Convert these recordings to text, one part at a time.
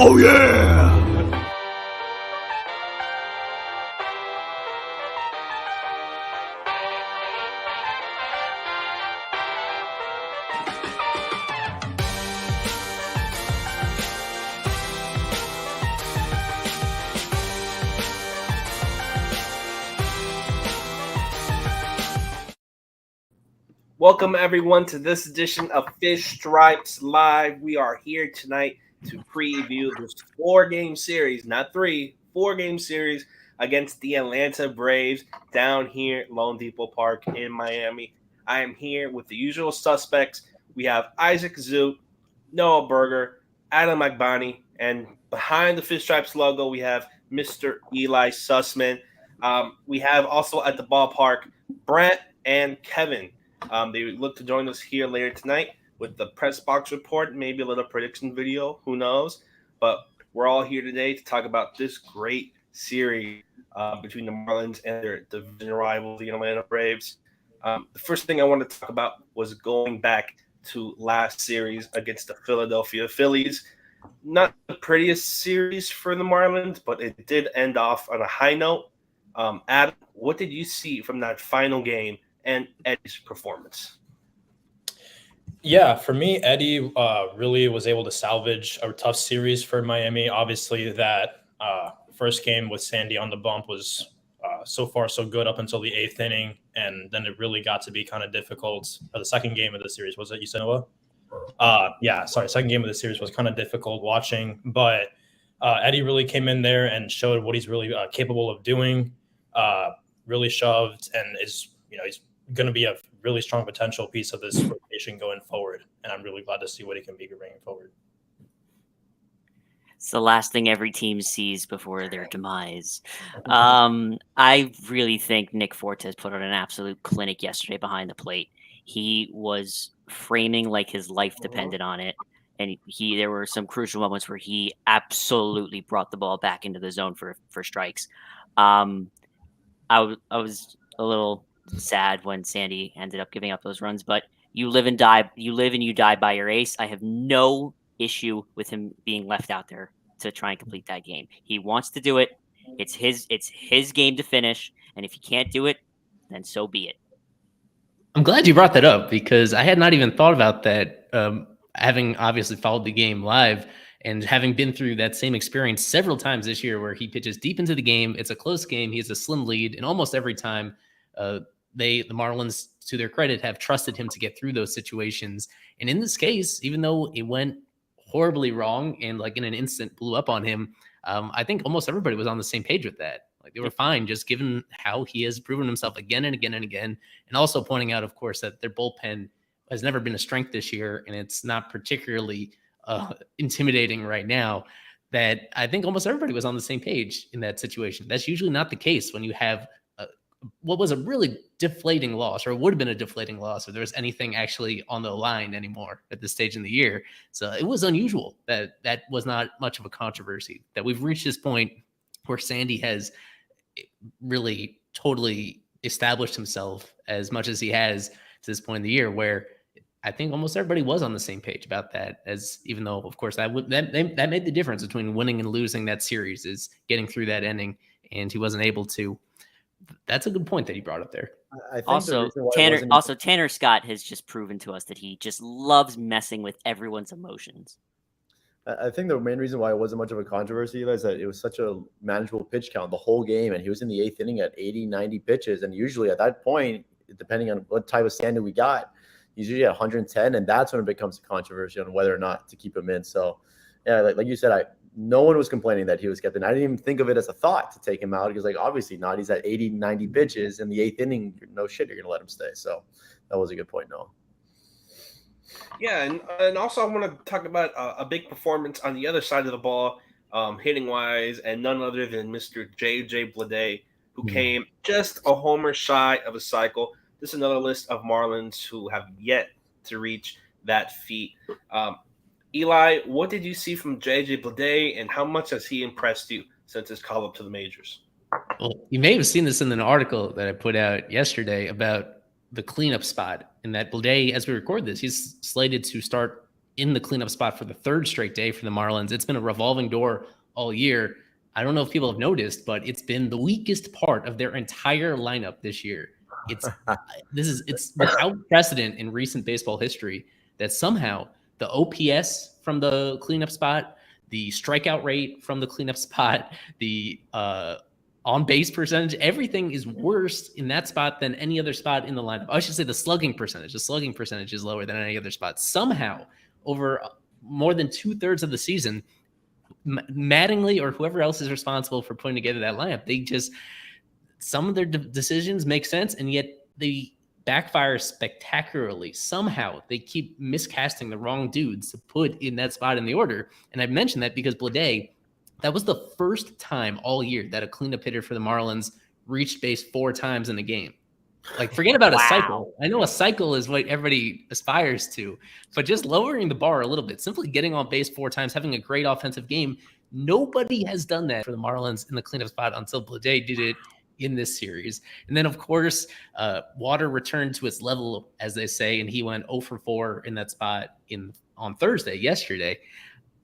Oh yeah! Welcome, everyone, to this edition of Fish Stripes Live. We are here tonight to preview this 4-game series, not 3, 4-game series against the Atlanta Braves down here at Lone Depot Park in Miami. I am here with the usual suspects. We have Isaac Zoot, Noah Berger, Adam Agbani, and behind the Fish Stripes logo, we have Mr. Eli Sussman. We have also at the ballpark Brent and Kevin. They look to join us here later tonight with the press box report, maybe a little prediction video, who knows. But we're all here today to talk about this great series between the Marlins and their division rival, the Atlanta Braves. The first thing I want to talk about was going back to last series against the Philadelphia Phillies. Not the prettiest series for the Marlins, but it did end off on a high note. Adam, what did you see from that final game and Eddie's performance? Yeah, for me, Eddie really was able to salvage a tough series for Miami. Obviously, that first game with Sandy on the bump was so far so good up until the 8th inning, and then it really got to be kind of difficult. The second game of the series, was it, you said, Noah? Second game of the series was kind of difficult watching, but Eddie really came in there and showed what he's really capable of doing, really shoved, and he's going to be a really strong potential piece of this rotation going forward. And I'm really glad to see what he can be bringing forward. It's the last thing every team sees before their demise. I really think Nick Fortes put on an absolute clinic yesterday behind the plate. He was framing like his life depended on it. And there were some crucial moments where he absolutely brought the ball back into the zone for strikes. I was a little sad when Sandy ended up giving up those runs, but you live and you die by your ace. I have no issue with him being left out there to try and complete that game. He wants to do it. It's his game to finish, and if he can't do it, then so be it. I'm glad you brought that up because I had not even thought about that. Having obviously followed the game live and having been through that same experience several times this year where he pitches deep into the game, it's a close game, he has a slim lead, and almost every time the Marlins, to their credit, have trusted him to get through those situations. And in this case, even though it went horribly wrong and like in an instant blew up on him, I think almost everybody was on the same page with that. Like they were fine, just given how he has proven himself again and again and again. And also pointing out, of course, that their bullpen has never been a strength this year, and it's not particularly intimidating right now. That I think almost everybody was on the same page in that situation. That's usually not the case when you have what was a really deflating loss, or would have been a deflating loss if there was anything actually on the line anymore at this stage in the year. So it was unusual that was not much of a controversy, that we've reached this point where Sandy has really totally established himself as much as he has to this point in the year, where I think almost everybody was on the same page about that, as even though, of course, that made the difference between winning and losing that series is getting through that inning, and he wasn't able to. That's a good point that he brought up there. I think Tanner Scott has just proven to us that he just loves messing with everyone's emotions. I think the main reason why it wasn't much of a controversy is that it was such a manageable pitch count the whole game, and he was in the 8th inning at 80, 90 pitches, and usually at that point, depending on what type of standard we got, he's usually at 110, and that's when it becomes a controversy on whether or not to keep him in. So, yeah, like you said, no one was complaining that he was kept in. I didn't even think of it as a thought to take him out because, like, obviously not. He's at 80, 90 pitches in the 8th inning. No shit, you're going to let him stay. So that was a good point, Noah. Yeah, and also I want to talk about a big performance on the other side of the ball, hitting-wise, and none other than Mr. J.J. Bleday, who came just a homer shy of a cycle this is another list of Marlins who have yet to reach that feat. Eli, what did you see from JJ Bleday, and how much has he impressed you since his call up to the majors? Well, you may have seen this in an article that I put out yesterday about the cleanup spot, and that Bleday, as we record this, he's slated to start in the cleanup spot for the third straight day for the Marlins. It's been a revolving door all year. I don't know if people have noticed, but it's been the weakest part of their entire lineup this year. It's without precedent in recent baseball history that somehow the OPS from the cleanup spot, the strikeout rate from the cleanup spot, the on base percentage, everything is worse in that spot than any other spot in the lineup. I should say the slugging percentage. The slugging percentage is lower than any other spot. Somehow, over more than 2/3 of the season, Mattingly or whoever else is responsible for putting together that lineup, some of their decisions make sense, and yet they backfire spectacularly. Somehow they keep miscasting the wrong dudes to put in that spot in the order. And I've mentioned that because Bleday, that was the first time all year that a cleanup hitter for the Marlins reached base 4 times in a game. Like, forget about a cycle. I know a cycle is what everybody aspires to, but just lowering the bar a little bit, simply getting on base 4 times, having a great offensive game. Nobody has done that for the Marlins in the cleanup spot until Bleday did it in this series. And then, of course, water returned to its level, as they say, and he went 0 for 4 in that spot on Thursday, yesterday.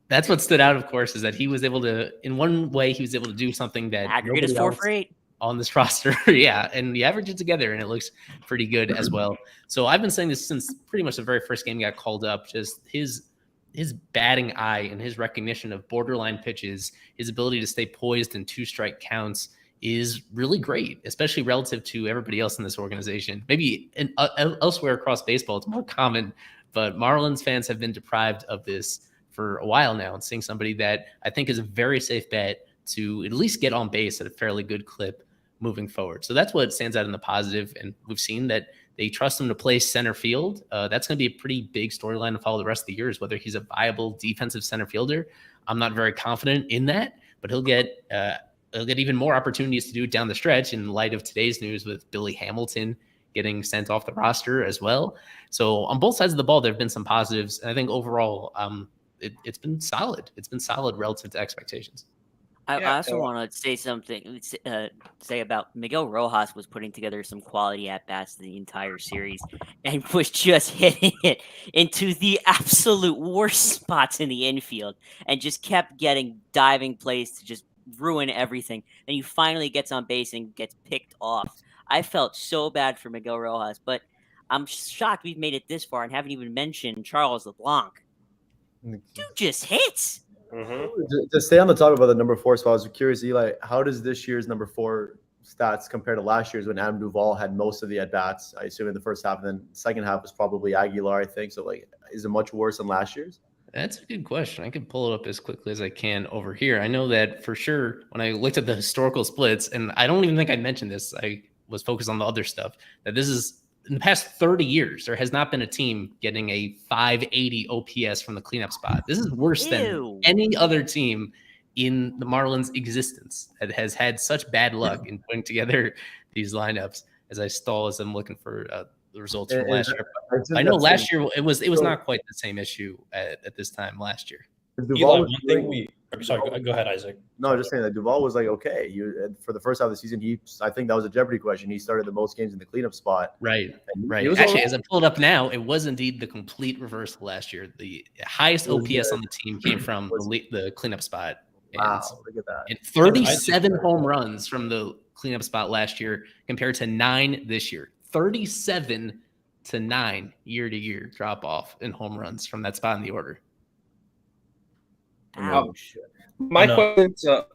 That's what stood out, of course, is that he was able to, in one way, he was able to do something that aggregate is 4 for 8 on this roster. Yeah. And you average it together and it looks pretty good as well. So I've been saying this since pretty much the very first game he got called up, just his batting eye and his recognition of borderline pitches, his ability to stay poised in 2-strike counts is really great, especially relative to everybody else in this organization. Maybe elsewhere across baseball, it's more common, but Marlins fans have been deprived of this for a while now, and seeing somebody that I think is a very safe bet to at least get on base at a fairly good clip moving forward. So that's what stands out in the positive. And we've seen that they trust him to play center field. That's going to be a pretty big storyline to follow the rest of the year, is whether he's a viable defensive center fielder. I'm not very confident in that, but he'll get even more opportunities to do it down the stretch in light of today's news with Billy Hamilton getting sent off the roster as well. So on both sides of the ball, there have been some positives. And I think overall, it's been solid. It's been solid relative to expectations. I also want to say something. Say about Miguel Rojas was putting together some quality at bats the entire series, and was just hitting it into the absolute worst spots in the infield, and just kept getting diving plays to just ruin everything. And he finally gets on base and gets picked off. I felt so bad for Miguel Rojas, but I'm shocked we've made it this far and haven't even mentioned Charles LeBlanc. Dude just hits. Mm-hmm. To stay on the topic about the number 4 spot, I was curious, Eli, how does this year's number 4 stats compare to last year's when Adam Duvall had most of the at-bats, I assume, in the first half, and then second half was probably Aguilar, I think. So, like, is it much worse than last year's? That's a good question. I can pull it up as quickly as I can over here. I know that for sure when I looked at the historical splits, and I don't even think I mentioned this, I was focused on the other stuff, that this is, in the past 30 years, there has not been a team getting a 580 OPS from the cleanup spot. This is worse than any other team in the Marlins' existence that has had such bad luck in putting together these lineups. As I stall as I'm looking for the results from last year. I know last year it was not quite the same issue at this time last year. Eli, sorry, go ahead, Isaac. No, just saying that Duvall was like, okay, for the first half of the season, I think that was a Jeopardy question. He started the most games in the cleanup spot. Right. Actually, as I pull it up now, it was indeed the complete reversal last year. The highest OPS on the team came from the cleanup spot. Wow, look at that. And 37 home runs from the cleanup spot last year compared to 9 this year. 37 to 9 year-to-year drop off in home runs from that spot in the order. Ouch. My question is, oh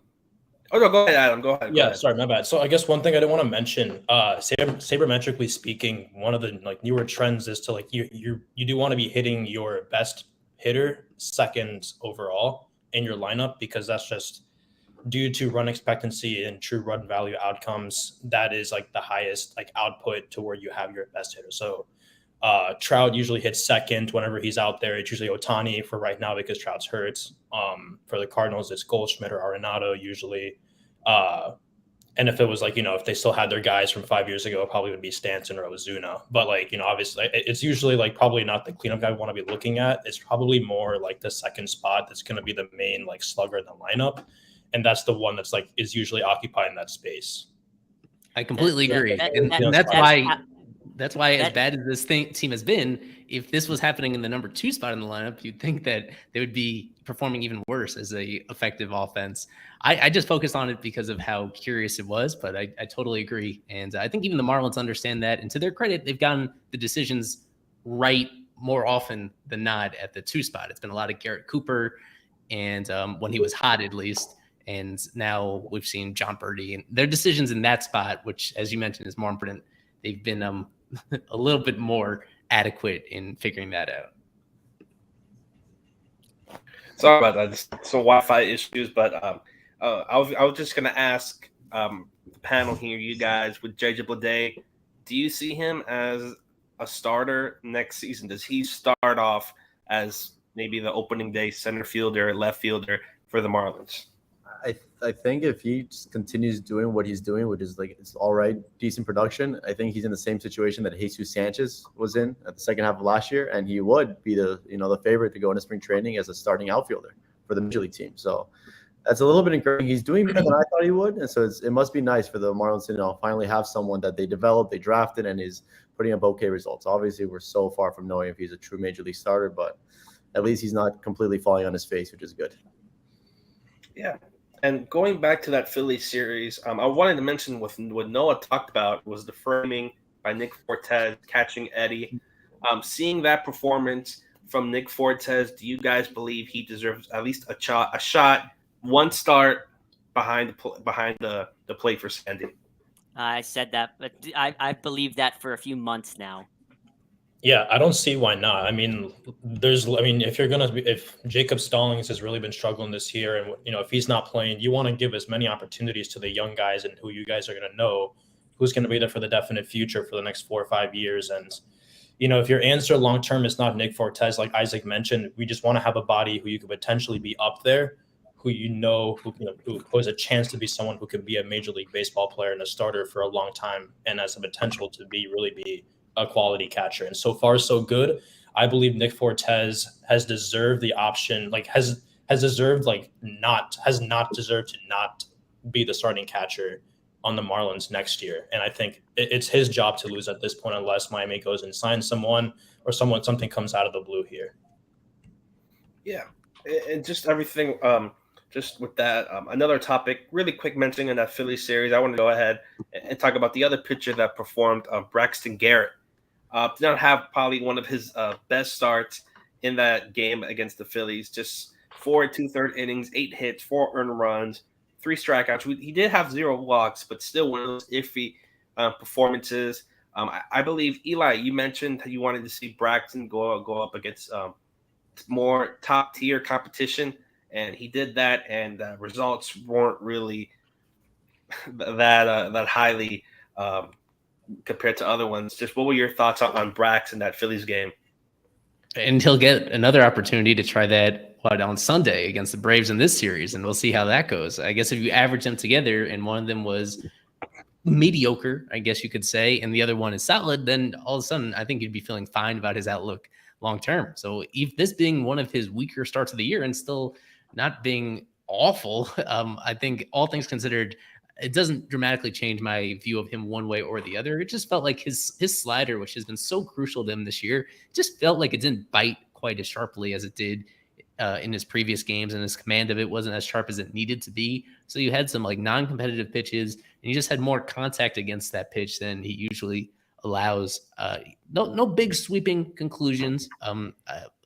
no, go ahead, Adam. Go ahead. Sorry, my bad. So I guess one thing I didn't want to mention, sabermetrically speaking, one of the newer trends is to you do want to be hitting your best hitter second overall in your lineup, because that's just due to run expectancy and true run value outcomes. That is the highest output to where you have your best hitter. So Trout usually hits second whenever he's out there. It's usually Ohtani for right now because Trout's hurt. For the Cardinals, it's Goldschmidt or Arenado usually. And if it was like, if they still had their guys from 5 years ago, it probably would be Stanton or Ozuna. But like, obviously it's usually like probably not the cleanup guy we want to be looking at. It's probably more like the second spot that's going to be the main like slugger in the lineup. And that's the one that's like is usually occupying that space. I completely agree. And that's why as bad as this team has been, if this was happening in the number 2 spot in the lineup, you'd think that they would be performing even worse as a effective offense. I just focused on it because of how curious it was, but I totally agree. And I think even the Marlins understand that. And to their credit, they've gotten the decisions right more often than not at the 2 spot. It's been a lot of Garrett Cooper, and when he was hot at least. And now we've seen John Birdie, and their decisions in that spot, which, as you mentioned, is more important. They've been a little bit more adequate in figuring that out. Sorry about that. Just some Wi-Fi issues, but I was just gonna ask the panel here, you guys, with JJ Bleday, do you see him as a starter next season? Does he start off as maybe the opening day center fielder, left fielder for the Marlins? I think if he just continues doing what he's doing, which is like it's all right, decent production, I think he's in the same situation that Jesus Sanchez was in at the second half of last year, and he would be the favorite to go into spring training as a starting outfielder for the major league team. So that's a little bit encouraging. He's doing better than I thought he would, and so it must be nice for the Marlins to finally have someone that they developed, they drafted, and is putting up okay results. Obviously, we're so far from knowing if he's a true major league starter, but at least he's not completely falling on his face, which is good. Yeah. And going back to that Philly series, I wanted to mention what Noah talked about was the framing by Nick Fortes catching Eddie. Seeing that performance from Nick Fortes, do you guys believe he deserves at least a shot, one start behind the plate for Sandy? I said that, but I believe that for a few months now. Yeah, I don't see why not. I mean, if Jacob Stallings has really been struggling this year, and if he's not playing, you want to give as many opportunities to the young guys and who you guys are going to know who's going to be there for the definite future for the next 4 or 5 years. And if your answer long term is not Nick Fortes, like Isaac mentioned, we just want to have a body who you could potentially be up there, who has a chance to be someone who could be a Major League Baseball player and a starter for a long time, and has the potential to really be a quality catcher. And so far so good. I believe Nick Fortes has deserved the option, has not deserved to not be the starting catcher on the Marlins next year. And I think it's his job to lose at this point, unless Miami goes and signs someone or something comes out of the blue here. Yeah. And just everything, just with that, another topic, really quick mentioning in that Philly series, I want to go ahead and talk about the other pitcher that performed, Braxton Garrett. Did not have probably one of his best starts in that game against the Phillies. Just 4 2/3 innings, 8 hits, 4 earned runs, 3 strikeouts. He did have 0 walks, but still one of those iffy performances. I believe, Eli, you mentioned you wanted to see Braxton go up against more top-tier competition, and he did that, and results weren't really that highly compared to other ones. Just what were your thoughts on Brax in that Phillies game? And he'll get another opportunity to try that on Sunday against the Braves in this series, and we'll see how that goes. I guess if you average them together and one of them was mediocre, I guess you could say, and the other one is solid, then all of a sudden I think you'd be feeling fine about his outlook long term. So if this being one of his weaker starts of the year and still not being awful, I think all things considered, it doesn't dramatically change my view of him one way or the other. It just felt like his slider, which has been so crucial to him this year, just felt like it didn't bite quite as sharply as it did in his previous games, and his command of it wasn't as sharp as it needed to be. So you had some non-competitive pitches, and you just had more contact against that pitch than he usually allows. No big sweeping conclusions.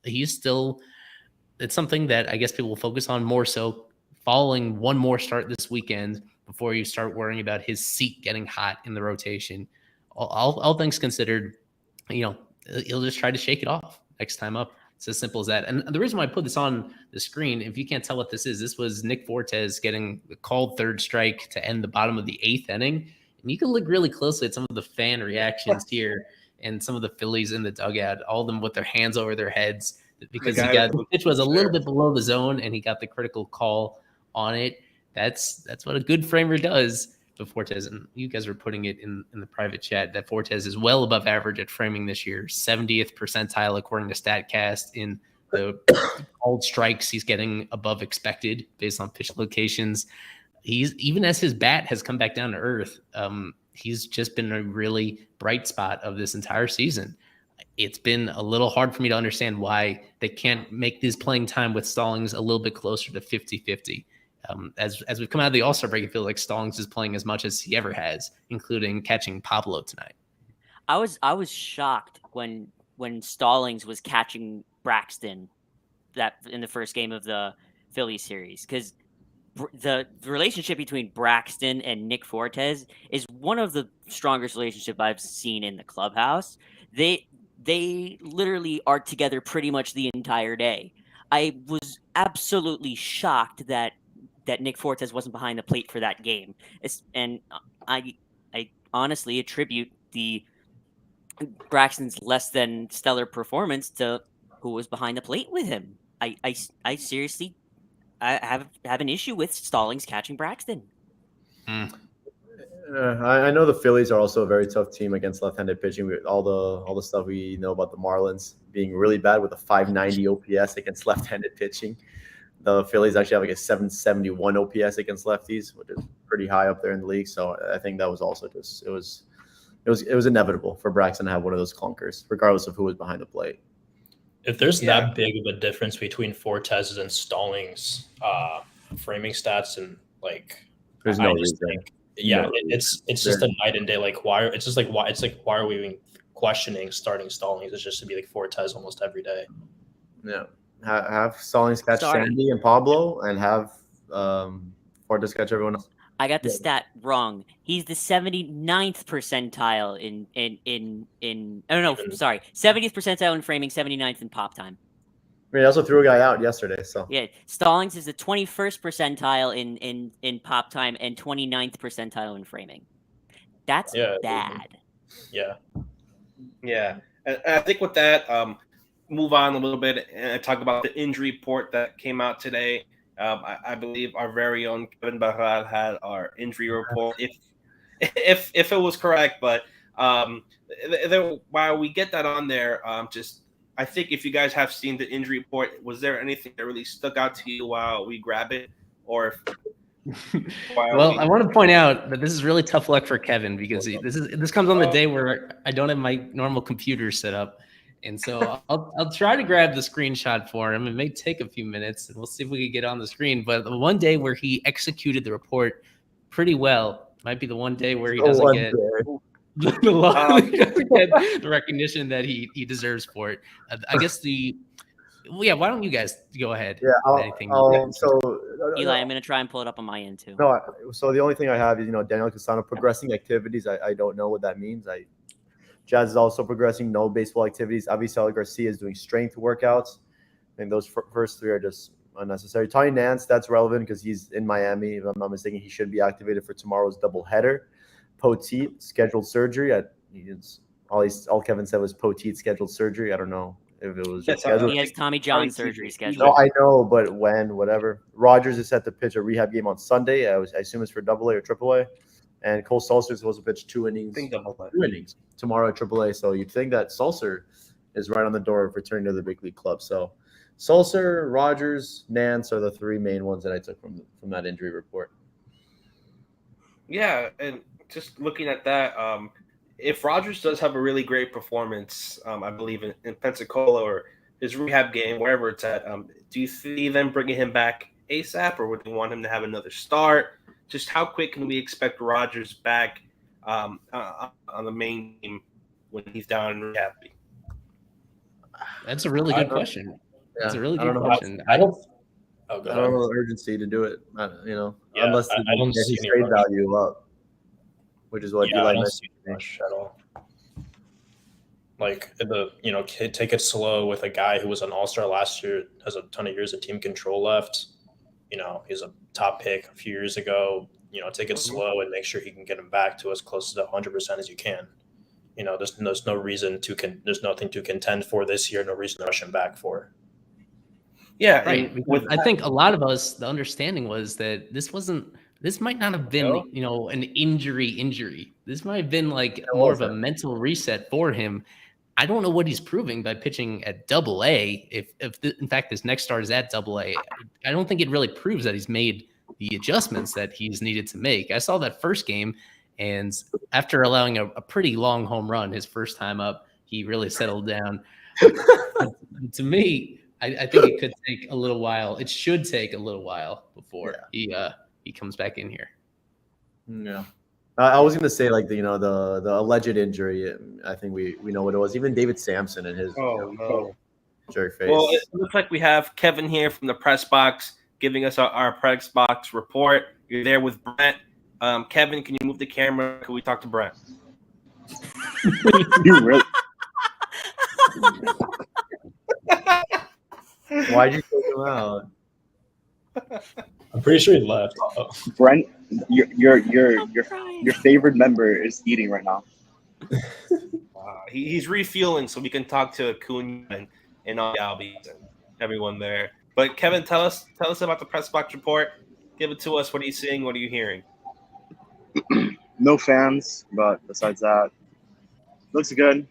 He's still, it's something that I guess people will focus on more so following one more start this weekend before you start worrying about his seat getting hot in the rotation. All things considered, he'll just try to shake it off next time up. It's as simple as that. And the reason why I put this on the screen, if you can't tell what this is, this was Nick Fortes getting the called third strike to end the bottom of the 8th inning. And you can look really closely at some of the fan reactions here and some of the Phillies in the dugout, all of them with their hands over their heads, because the pitch was a little bit below the zone and he got the critical call on it. That's what a good framer does. But Fortes, and you guys are putting it in the private chat, that Fortes is well above average at framing this year, 70th percentile according to StatCast in the called strikes. He's getting above expected based on pitch locations. He's, even as his bat has come back down to earth, he's just been a really bright spot of this entire season. It's been a little hard for me to understand why they can't make this playing time with Stallings a little bit closer to 50-50. As we've come out of the All-Star break, it feels like Stallings is playing as much as he ever has, including catching Pablo tonight. I was shocked when Stallings was catching Braxton that in the first game of the Phillies series, because the relationship between Braxton and Nick Fortes is one of the strongest relationships I've seen in the clubhouse. They literally are together pretty much the entire day. I was absolutely shocked that Nick Fortes wasn't behind the plate for that game. And I honestly attribute the Braxton's less than stellar performance to who was behind the plate with him. I seriously have an issue with Stallings catching Braxton. I know the Phillies are also a very tough team against left-handed pitching. With all the stuff we know about the Marlins being really bad with a 590 OPS against left-handed pitching. The Phillies actually have like a 771 OPS against lefties, which is pretty high up there in the league. So I think that was also just it was inevitable for Braxton to have one of those clunkers, regardless of who was behind the plate. If there's that big of a difference between Fortes and Stallings framing stats, and like there's no reason. It's just a night and day. Like why are we even questioning starting Stallings? It's just to be like Fortes almost every day. Yeah. Have Stallings catch Sandy and Pablo, and have Fortes catch everyone else. I got the stat wrong. He's the 79th percentile in 70th percentile in framing, 79th in pop time. I mean, he also threw a guy out yesterday. So yeah, Stallings is the 21st percentile in pop time and 29th percentile in framing. That's bad. Yeah. And I think with that, move on a little bit and talk about the injury report that came out today. I believe our very own Kevin Barral had our injury report, if it was correct. But while we get that on there, I think if you guys have seen the injury report, was there anything that really stuck out to you while we grab it, or? Well, I want to point out that this is really tough luck for Kevin, because this comes on the day where I don't have my normal computer set up. And so I'll try to grab the screenshot for him. It may take a few minutes, and we'll see if we can get on the screen. But the one day where he executed the report pretty well might be the one day where he doesn't get the recognition that he deserves for it. I guess why don't you guys go ahead? Yeah, Eli, I'm going to try and pull it up on my end too. No, so the only thing I have is Daniel Castano progressing activities. I don't know what that means. Jazz is also progressing no baseball activities. Avisail Garcia is doing strength workouts. I think those first three are just unnecessary. Tony Nance, that's relevant because he's in Miami. If I'm not mistaken, he should be activated for tomorrow's doubleheader. Poteet scheduled surgery. All Kevin said was Poteet scheduled surgery. I don't know if it was just scheduled. He has Tommy John surgery scheduled. No, I know, but when, whatever. Rogers is set to pitch a rehab game on Sunday. I assume it's for AA or AAA. And Cole Sulcer is supposed to pitch 2 innings. Tomorrow at AAA. So you'd think that Sulcer is right on the door of returning to the big league club. So Sulcer, Rogers, Nance are the 3 main ones that I took from that injury report. Yeah, and just looking at that, if Rogers does have a really great performance, I believe in Pensacola or his rehab game, wherever it's at, do you see them bringing him back ASAP, or would you want him to have another start? Just how quick can we expect Rogers back on the main team when he's down in rehab? That's a really good question. That's a really good question. I don't know the urgency to do it. Unless I don't see trade value up, which is what Eli mentioned at all. Like take it slow with a guy who was an all-star last year, has a ton of years of team control left. He's a top pick a few years ago. Take it slow and make sure he can get him back to as close to 100% as you can. There's no reason there's nothing to contend for this year. No reason to rush him back for. Yeah, right. I think a lot of us, the understanding was that this wasn't this might not have been, an injury. This might have been like more of a mental reset for him. I don't know what he's proving by pitching at Double-A. If in fact this next start is at Double-A, I don't think it really proves that he's made the adjustments that he's needed to make. I saw that first game, and after allowing a pretty long home run his first time up, he really settled down. To me, I think it could take a little while. It should take a little while before he comes back in here. Yeah. I was gonna say like the alleged injury. I think we know what it was. Even David Sampson and his jerk face. Well, it looks like we have Kevin here from the press box giving us our press box report. You're there with Brent. Kevin, can you move the camera? Can we talk to Brent? You really? Why'd you take him out? I'm pretty sure he left. Oh. Brent, your favorite member is eating right now. He's refueling so we can talk to Acuna and all the Albies and everyone there. But Kevin, tell us about the press box report. Give it to us. What are you seeing? What are you hearing? No fans, but besides that, looks good.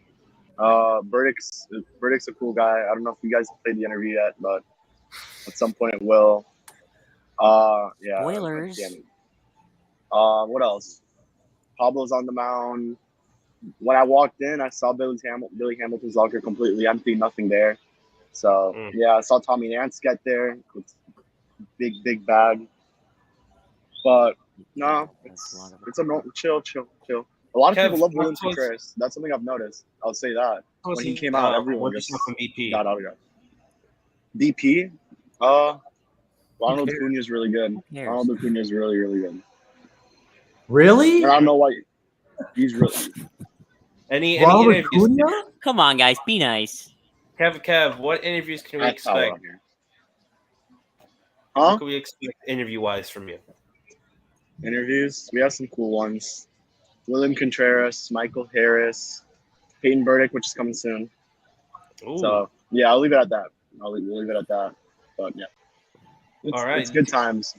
Burdick's a cool guy. I don't know if you guys played the interview yet, but at some point it will. Yeah. Spoilers. What else? Pablo's on the mound. When I walked in, I saw Billy Hamilton's locker completely empty, nothing there. So I saw Tommy Nance get there with big bag. But no, it's a normal chill. A lot of people love William Contreras. That's something I've noticed. I'll say that. When he came out, everyone just got autographed. BP? Ronald Acuna is really good. Ronald Acuna is really, really good. Really? And I don't know why. He's really any interviews? Come on, guys, be nice. Kev, what interviews can we expect? What can we expect interview-wise from you? Interviews? We have some cool ones. William Contreras, Michael Harris, Peyton Burdick, which is coming soon. Ooh. So, yeah, I'll leave it at that. We'll leave it at that. But, yeah. All right. It's good times.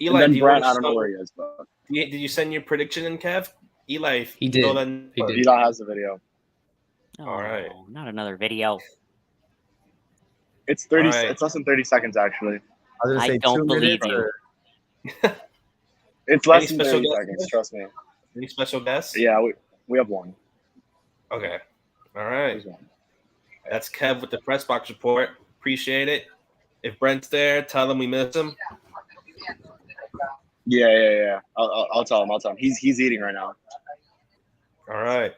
Eli, and then Brent, I don't know where he is. But did you send your prediction in, Kev? Eli. He did. He did. Eli has the video. Oh, all right. Not another video. It's 30. Right. It's less than 30 seconds, actually. I don't believe you. It's less than 30 seconds. Trust me. Any special guests? Yeah, we have one. Okay. All right. That's Kev with the press box report. Appreciate it. If Brent's there, tell him we miss him. Yeah. I'll tell him. He's eating right now. All right.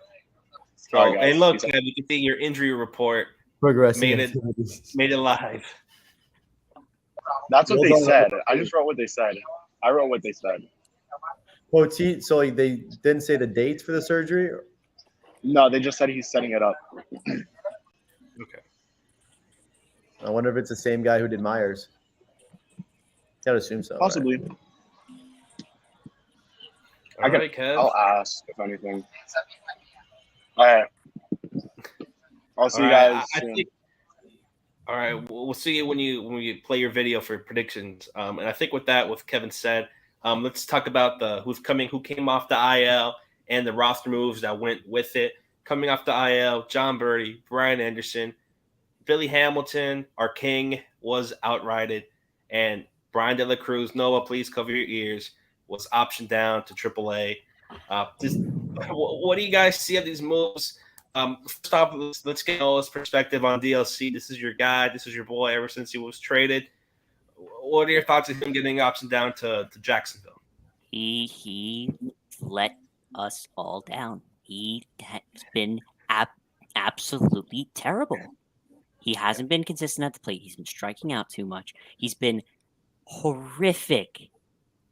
Sorry, guys. And look, Kev, you can see your injury report. Progressing. Made it live. That's what they said. I just wrote what they said. I wrote what they said. Oh, so they didn't say the dates for the surgery? No, they just said he's setting it up. Okay. I wonder if it's the same guy who did Myers. I'd assume so. Possibly. Right? I'll ask if anything. All right. I'll see you guys soon. All right, we'll see you when you play your video for predictions. And I think with that, what Kevin said, let's talk about who came off the IL and the roster moves that went with it. Coming off the IL, John Birdie, Brian Anderson, Billy Hamilton, our king, was outrighted, and Brian De La Cruz, Noah, please cover your ears, was optioned down to AAA. What do you guys see of these moves? First off, let's get Noah's perspective on DLC. This is your guy. This is your boy ever since he was traded. What are your thoughts of him getting optioned down to Jacksonville? He let us all down. He has been absolutely terrible. He hasn't been consistent at the plate. He's been striking out too much. He's been horrific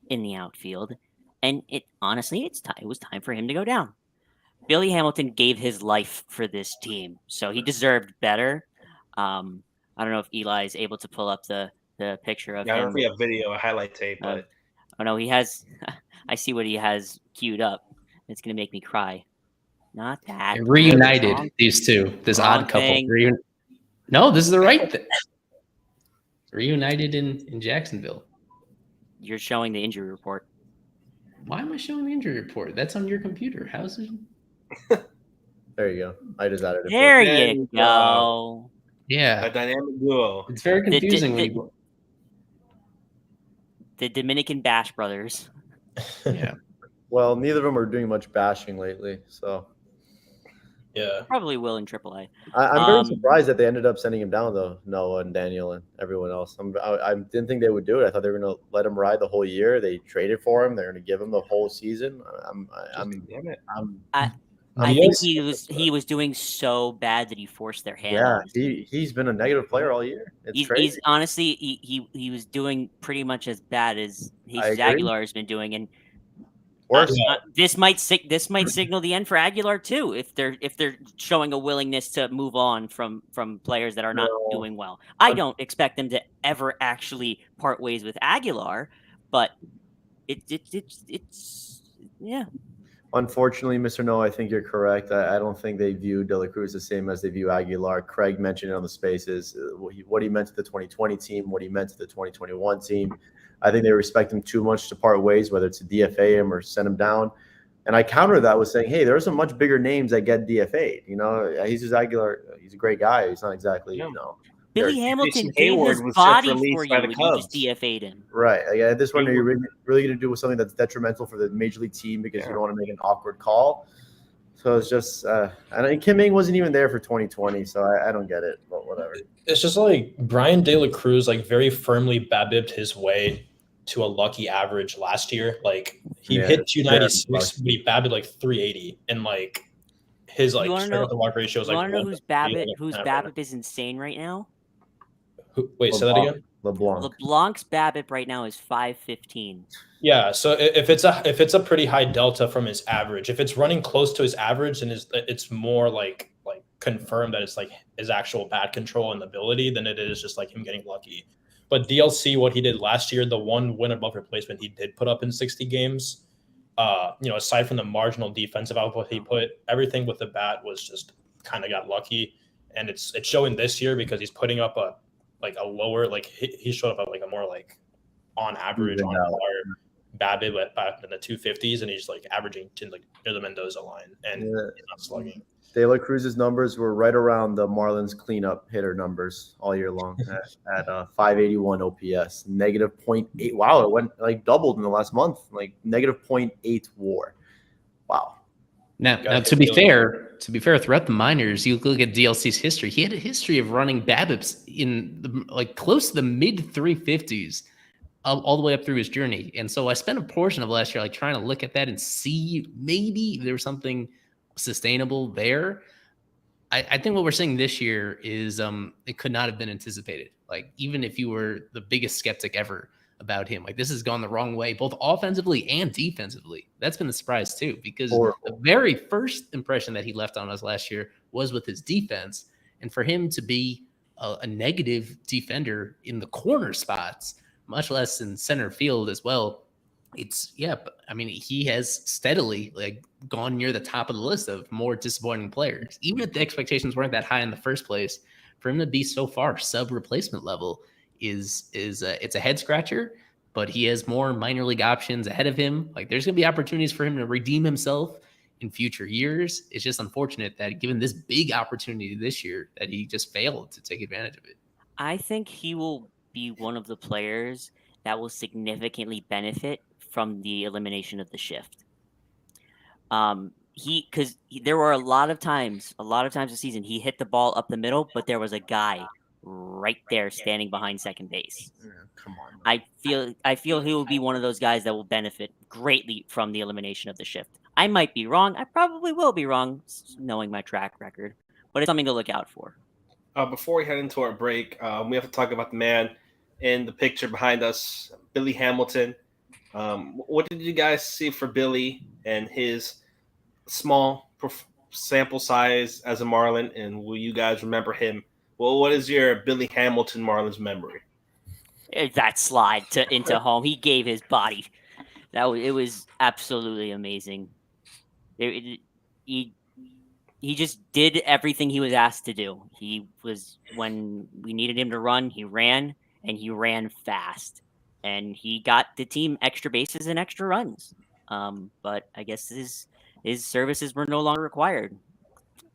in the outfield. And it was time for him to go down. Billy Hamilton gave his life for this team, so he deserved better. I don't know if Eli is able to pull up the picture of him. I don't know if we have video, a highlight tape, but oh no, he has. I see what he has queued up. It's gonna make me cry. Not that reunited. These two, this odd couple. No, this is the right thing. Reunited in Jacksonville. You're showing the injury report. Why am I showing the injury report? That's on your computer. How's it? There you go. I just added it. There There you you go. A Yeah, dynamic duo. it's very confusing when you. The Dominican Bash Brothers. Yeah, Well, neither of them are doing much bashing lately, so Yeah. Probably will in AAA. I'm very surprised that they ended up sending him down, though. Noah and Daniel and everyone else. I didn't think they would do it. I thought they were going to let him ride the whole year. They traded for him. They're going to give him the whole season. Damn it. I think he was doing so bad that he forced their hand. Yeah, on his team. he's been a negative player all year. It's crazy. He's honestly he was doing pretty much as bad as Jesus agree. Aguilar has been doing, and Worse. this might signal the end for Aguilar too if they're showing a willingness to move on from players that are not doing well. I don't expect them to ever actually part ways with Aguilar, but it's yeah. Unfortunately, Mr. No, I think you're correct. I don't think they view De La Cruz the same as they view Aguilar. Craig mentioned it on the spaces, what he meant to the 2020 team, what he meant to the 2021 team. I think they respect him too much to part ways, whether it's to DFA him or send him down. And I counter that with saying, hey, there are some much bigger names that get DFA'd. You know, Jesus Aguilar, he's a great guy. He's not exactly, you know. Billy Hamilton gave Hayward his was just body released for you by the when you just Cubs. DFA'd him. Right. Like, at this point, are you really going to do something that's detrimental for the major league team because you don't want to make an awkward call? So it's just, and Kim Ng wasn't even there for 2020, so I don't get it, but whatever. It's just like Brian De La Cruz, like very firmly BABIP'd his way to a lucky average last year. Like he hit 296, but he BABIP'd like 380, and like his like strike to walk ratio is like. You want to know whose BABIP is insane right now? Wait, say that again. LeBlanc's BABIP right now is 515. Yeah, so if it's a pretty high delta from his average, if it's running close to his average, then it's more like confirmed that it's like his actual bat control and ability than it is just like him getting lucky. But DLC, what he did last year, the one win above replacement he did put up in 60 games, aside from the marginal defensive output he put, everything with the bat was just kind of got lucky, and it's showing this year because he's putting up a lower, like he showed up at like a more like on average on par BABIP back in the 250s, and he's like averaging to like near the Mendoza line, and he's not slugging. De La Cruz's numbers were right around the Marlins cleanup hitter numbers all year long at 581 OPS, negative 0.8. Wow, it went like doubled in the last month, like negative 0.8 WAR. Wow. Now to be fair, throughout the minors, you look at DLC's history. He had a history of running BABIPs in like close to the mid 350s, all the way up through his journey. And so I spent a portion of last year like trying to look at that and see maybe there was something sustainable there. I think what we're seeing this year is it could not have been anticipated. Like even if you were the biggest skeptic ever about him, like this has gone the wrong way, both offensively and defensively. That's been the surprise too, because the very first impression that he left on us last year was with his defense, and for him to be a negative defender in the corner spots, much less in center field as well. I mean, he has steadily like gone near the top of the list of more disappointing players. Even if the expectations weren't that high in the first place, for him to be so far sub replacement level it's a head scratcher. But he has more minor league options ahead of him. Like there's going to be opportunities for him to redeem himself in future years. It's just unfortunate that given this big opportunity this year, that he just failed to take advantage of it. I think he will be one of the players that will significantly benefit from the elimination of the shift. Because there were a lot of times this season he hit the ball up the middle, but there was a guy right there standing behind second base. Come on. I feel he will be one of those guys that will benefit greatly from the elimination of the shift. I might be wrong. I probably will be wrong, knowing my track record, but it's something to look out for. Before we head into our break, we have to talk about the man in the picture behind us, Billy Hamilton. What did you guys see for Billy and his small sample size as a Marlin, and will you guys remember him? Well, what is your Billy Hamilton Marlins memory? That slide into home, he gave his body. It was absolutely amazing. He just did everything he was asked to do. When we needed him to run, he ran, and he ran fast. and he got the team extra bases and extra runs. But I guess his services were no longer required.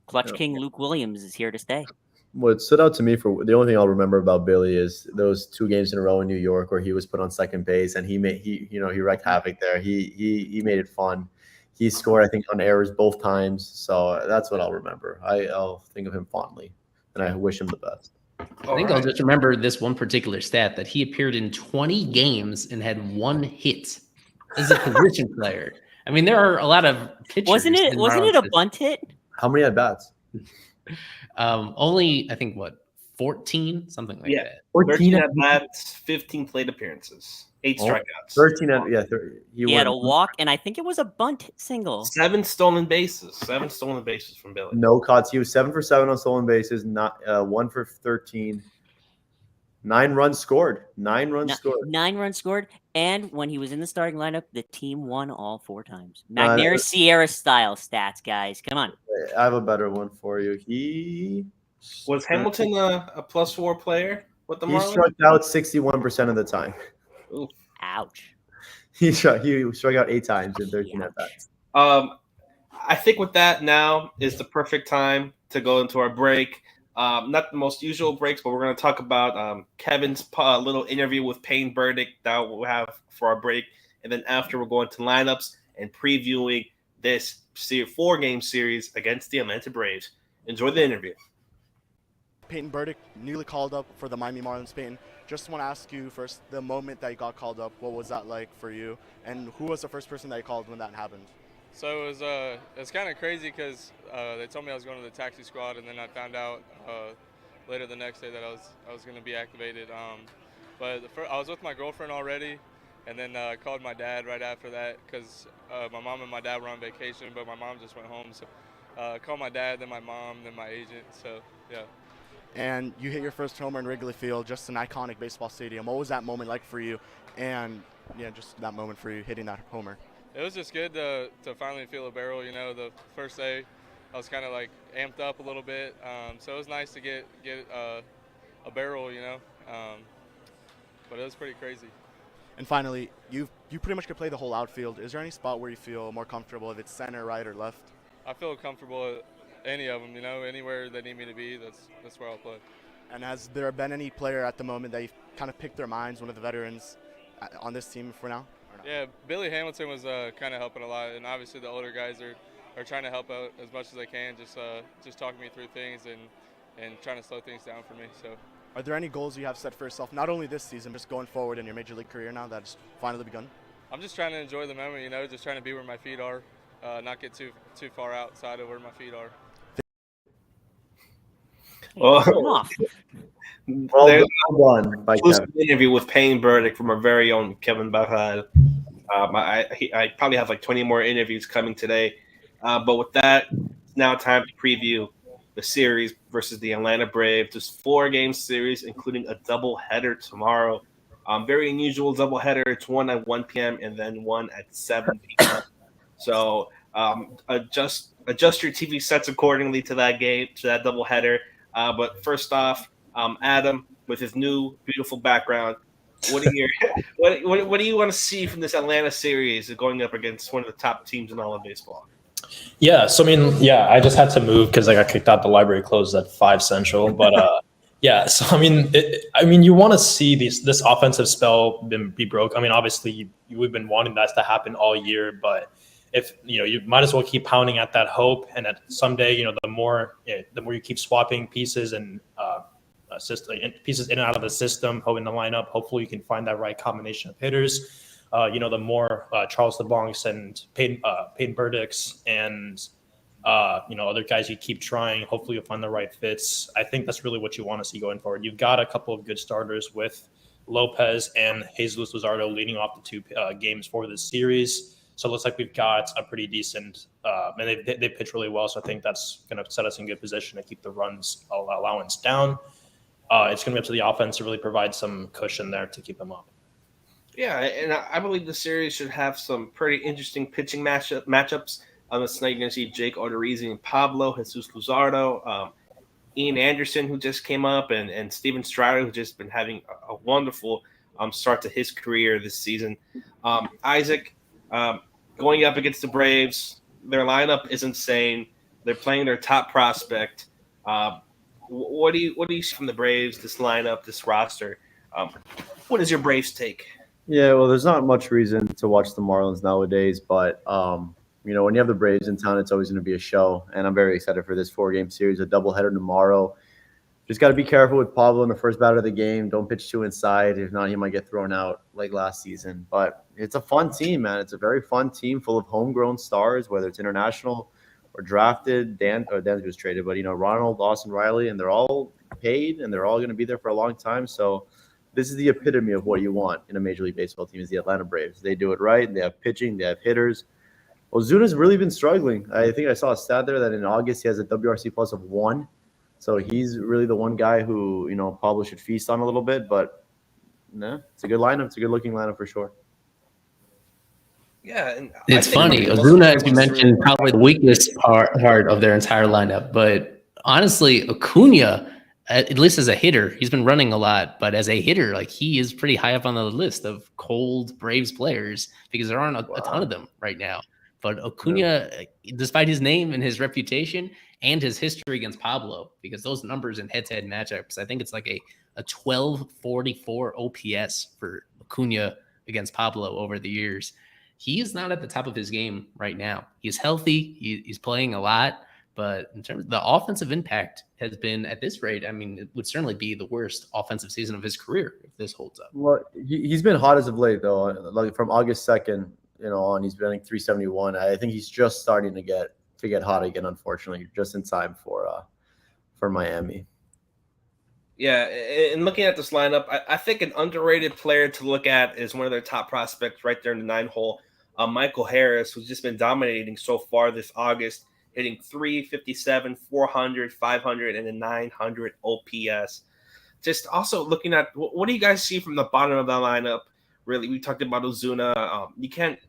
Clutch King Luke Williams is here to stay. What stood out to me for the only thing I'll remember about Billy is those 2 games in a row in New York where he was put on second base and he wreaked havoc there. He made it fun. He scored, I think, on errors both times. So that's what I'll remember. I'll think of him fondly, and I wish him the best. I think I'll just remember this one particular stat that he appeared in 20 games and had 1 hit as a position player. I mean, there are a lot of pitchers. Wasn't it a bunt hit? How many at bats? Only, I think, 14, something like that. 13 at bats, 15 plate appearances, 8 strikeouts. 13 at he had a walk, and I think it was a bunt single. 7 stolen bases from Billy. No cuts. He was 7 for 7 on stolen bases, not 1 for 13. 9 runs scored. 9 runs scored. 9 runs scored. And when he was in the starting lineup, the team won all 4 times. Magneuris Sierra style stats, guys. Come on. I have a better one for you. Was Hamilton a +4 player with the Marlins? He struck out 61% of the time. Oof. Ouch. He struck out 8 times in 13 at bats. I think with that now is the perfect time to go into our break. Not the most usual breaks, but we're going to talk about Kevin's little interview with Payne Burdick that we'll have for our break. And then after, we're going to lineups and previewing this 4-game series against the Atlanta Braves. Enjoy the interview. Payne Burdick, newly called up for the Miami Marlins. Payne, just want to ask you first, the moment that you got called up, what was that like for you? And who was the first person that you called when that happened? So it's kind of crazy because they told me I was going to the taxi squad, and then I found out later the next day that I was going to be activated. But I was with my girlfriend already, and then called my dad right after that because my mom and my dad were on vacation, but my mom just went home. So called my dad, then my mom, then my agent. So yeah. And you hit your first homer in Wrigley Field, just an iconic baseball stadium. What was that moment like for you? And just that moment for you hitting that homer. It was just good to finally feel a barrel. The first day I was kind of like amped up a little bit, so it was nice to get a barrel, but it was pretty crazy. And finally, you pretty much could play the whole outfield. Is there any spot where you feel more comfortable, if it's center, right, or left? I feel comfortable at any of them, anywhere they need me to be, that's where I'll play. And has there been any player at the moment that you've kind of picked their minds, one of the veterans on this team for now? Yeah, Billy Hamilton was kind of helping a lot, and obviously the older guys are trying to help out as much as they can, just talking me through things and trying to slow things down for me. So, are there any goals you have set for yourself, not only this season, just going forward in your major league career now that's finally begun? I'm just trying to enjoy the moment, just trying to be where my feet are, not get too far outside of where my feet are. Well done by Kevin. Interview with Payne Burdick from our very own Kevin Barral. I probably have like 20 more interviews coming today. But with that, it's now time to preview the series versus the Atlanta Braves. This 4-game series, including a doubleheader tomorrow. Very unusual doubleheader. It's one at 1 p.m. and then one at 7 p.m. So adjust your TV sets accordingly to that game, to that doubleheader. But first off, Adam, with his new beautiful background, what do you want to see from this Atlanta series going up against one of the top teams in all of baseball? Yeah, so I just had to move because I got kicked out. The library closed at 5 Central, but so you want to see this offensive spell be broke. Obviously we've been wanting that to happen all year, but if you might as well keep pounding at that hope, and that someday the more you keep swapping pieces and pieces in and out of the system, in the lineup, hopefully you can find that right combination of hitters. The more Charles LeBlancs and Payne Burdicks and other guys you keep trying, hopefully you'll find the right fits. I think that's really what you want to see going forward. You've got a couple of good starters with Lopez and Jesus Luzardo leading off the 2 games for this series. So it looks like we've got a pretty decent and they pitch really well. So I think that's going to set us in good position to keep the runs allowance down. It's going to be up to the offense to really provide some cushion there to keep them up. Yeah, and I believe the series should have some pretty interesting pitching matchups. This night you're going to see Jake Odorizzi and Pablo, Jesus Luzardo, Ian Anderson, who just came up, and Steven Strider, who's just been having a wonderful start to his career this season. Isaac, going up against the Braves, their lineup is insane. They're playing their top prospect. What do you see from the Braves, this lineup, this roster? What is your Braves take? Yeah, well, there's not much reason to watch the Marlins nowadays, but when you have the Braves in town, it's always going to be a show, and I'm very excited for this 4-game series, a doubleheader tomorrow. Just got to be careful with Pablo in the first batter of the game. Don't pitch too inside. If not, he might get thrown out like last season. But it's a fun team, man. It's a very fun team full of homegrown stars, whether it's international or drafted. Dansby was traded, but Ronald, Austin Riley, and they're all paid, and they're all going to be there for a long time. So this is the epitome of what you want in a Major League Baseball team is the Atlanta Braves. They do it right. They have pitching. They have hitters. Ozuna's really been struggling. I think I saw a stat there that in August he has a WRC plus of 1. So he's really the one guy who, Pablo should feast on a little bit. But, it's a good lineup. It's a good-looking lineup for sure. Yeah. And it's funny. Ozuna, as you mentioned, probably the weakest part of their entire lineup. But honestly, Acuna, at least as a hitter, he's been running a lot. But as a hitter, he is pretty high up on the list of cold Braves players because there aren't a ton of them right now. But Acuna, despite his name and his reputation and his history against Pablo, because those numbers in head-to-head matchups, I think it's like a 1244 OPS for Acuna against Pablo over the years. He is not at the top of his game right now. He's healthy. He's playing a lot. But in terms of the offensive impact has been at this rate, I mean, it would certainly be the worst offensive season of his career if this holds up. Well, he's been hot as of late, though. Like from August 2nd, on he's been 371. I think he's just starting to get hot again, unfortunately, just in time for Miami. Yeah, and looking at this lineup, I think an underrated player to look at is one of their top prospects right there in the 9-hole, Michael Harris, who's just been dominating so far this August, hitting 357, 400, 500, and a 900 OPS. Just also looking at what do you guys see from the bottom of the lineup? Really, we talked about Ozuna. You can't